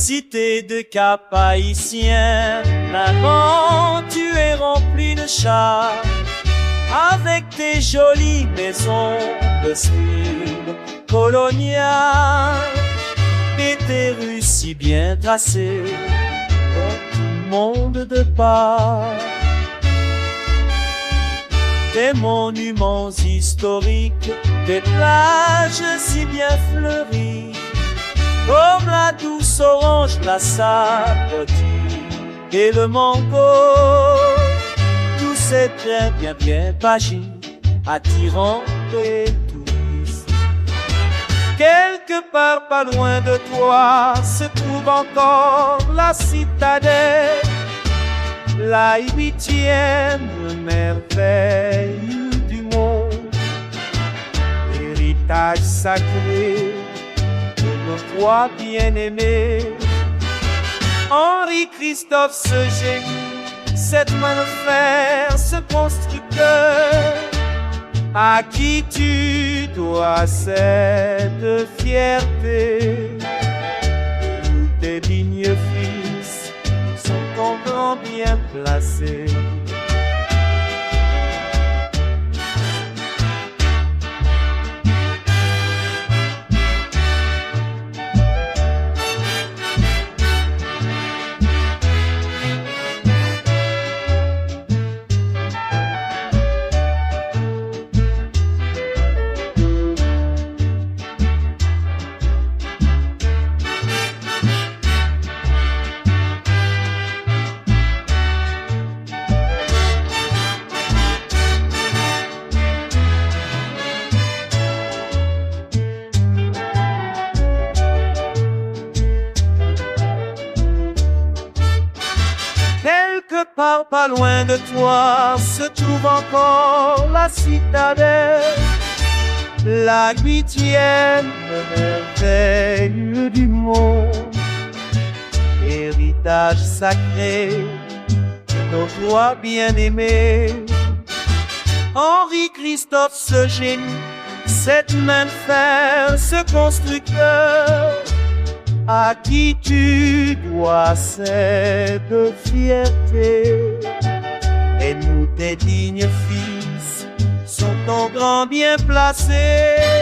Cité de Cap-Haïtien, l'avant tu es rempli de charme, avec tes jolies maisons de style colonial, et tes rues si bien tracées, pour tout le monde de part. Des monuments historiques, des plages si bien fleuries, comme la douce orange, la sapotille et le mango. Tout c'est très bien pagi, attirant les touristes. Quelque part pas loin de toi se trouve encore la citadelle, la 8e merveille du monde, héritage sacré de nos rois bien-aimés. Henri-Christophe, ce génie, cette main de fer, ce constructeur, à qui tu dois cette fierté. Tous tes dignes fils sont encore bien placés. Quelque part pas loin de toi se trouve encore la citadelle, la 8e merveille du monde, héritage sacré de nos rois bien-aimés. Henri-Christophe, ce génie, cette main de fer, ce constructeur, à qui tu dois cette fierté. Et nous, tes dignes fils, sont en grand bien placés.